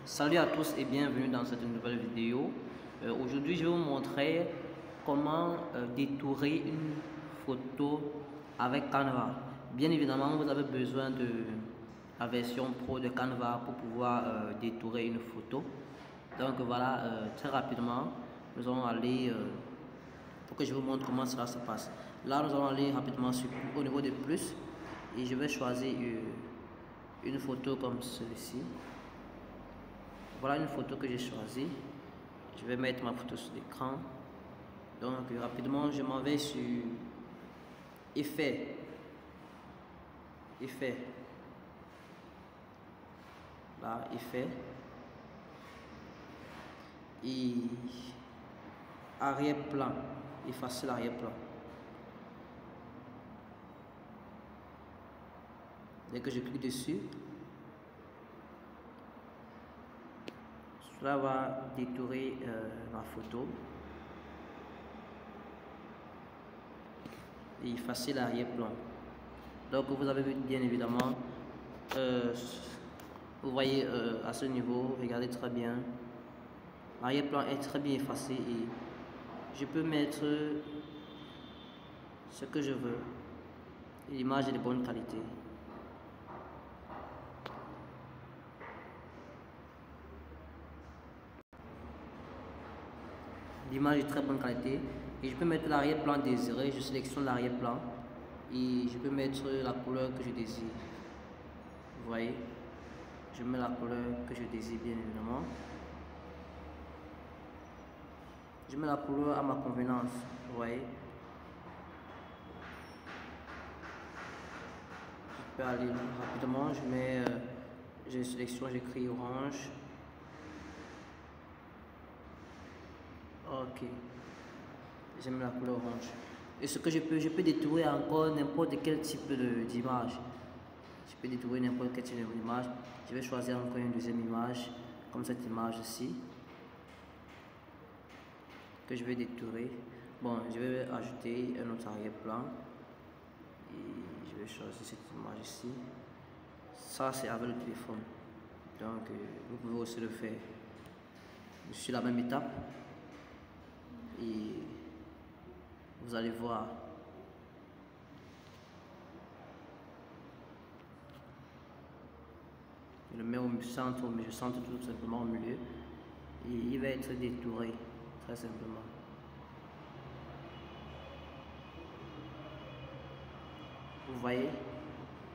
Salut à tous et bienvenue dans cette nouvelle vidéo. Aujourd'hui, je vais vous montrer comment détourer une photo avec Canva. Bien évidemment, vous avez besoin de la version pro de Canva pour pouvoir détourer une photo. Donc voilà, très rapidement, nous allons aller pour que je vous montre comment cela se passe. Là, nous allons aller rapidement au niveau de plus et je vais choisir une photo comme celle-ci. Voilà une photo que j'ai choisie. Je vais mettre ma photo sur l'écran. Donc rapidement, je m'en vais sur Effet. Là, Effet. Et arrière-plan. Effacer l'arrière-plan. Dès que je clique dessus, cela va détourer ma photo et effacer l'arrière-plan. Donc vous avez vu bien évidemment, vous voyez à ce niveau, regardez très bien, l'arrière-plan est très bien effacé et je peux mettre ce que je veux. L'image est de bonne qualité. L'image est de très bonne qualité et je peux mettre l'arrière-plan désiré. Je sélectionne l'arrière-plan et je peux mettre la couleur que je désire. Vous voyez, je mets la couleur que je désire bien évidemment. Je mets la couleur à ma convenance. Vous voyez, je peux aller rapidement. Je sélectionne, j'écris orange. Ok, j'aime la couleur orange. Et ce que je peux détourer encore n'importe quel type d'image. Je peux détourer n'importe quel type d'image. Je vais choisir encore une deuxième image, comme cette image-ci, que je vais détourer. Bon, je vais ajouter un autre arrière-plan. Et je vais choisir cette image ici. Ça, c'est avec le téléphone. Donc, vous pouvez aussi le faire sur la même étape. Et vous allez voir, je le mets au centre, mais je centre tout simplement au milieu et il va être détouré très simplement. Vous voyez,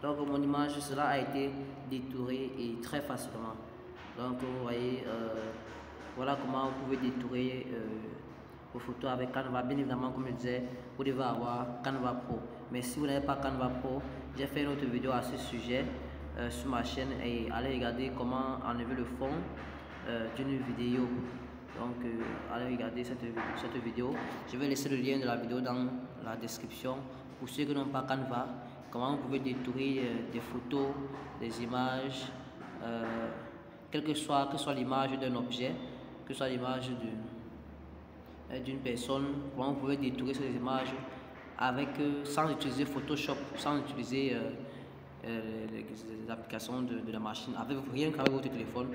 donc mon image, cela a été détouré et très facilement. Donc vous voyez, voilà comment vous pouvez détourer vos photos avec Canva. Bien évidemment, comme je disais, vous devez avoir Canva Pro. Mais si vous n'avez pas Canva Pro, j'ai fait une autre vidéo à ce sujet sur ma chaîne et allez regarder comment enlever le fond d'une vidéo. Donc allez regarder cette vidéo. Je vais laisser le lien de la vidéo dans la description. Pour ceux qui n'ont pas Canva, comment vous pouvez détourer des photos, des images, que soit l'image d'un objet, que ce soit l'image d'une personne, comment vous pouvez détourer ces images avec, sans utiliser Photoshop, sans utiliser les applications de la machine, rien qu'avec votre téléphone.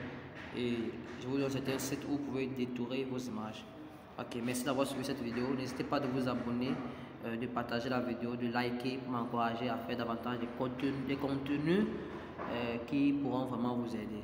Et je vous donne un site où vous pouvez détourer vos images. Ok, merci d'avoir suivi cette vidéo. N'hésitez pas de vous abonner, de partager la vidéo, de liker pour m'encourager à faire davantage de contenus qui pourront vraiment vous aider.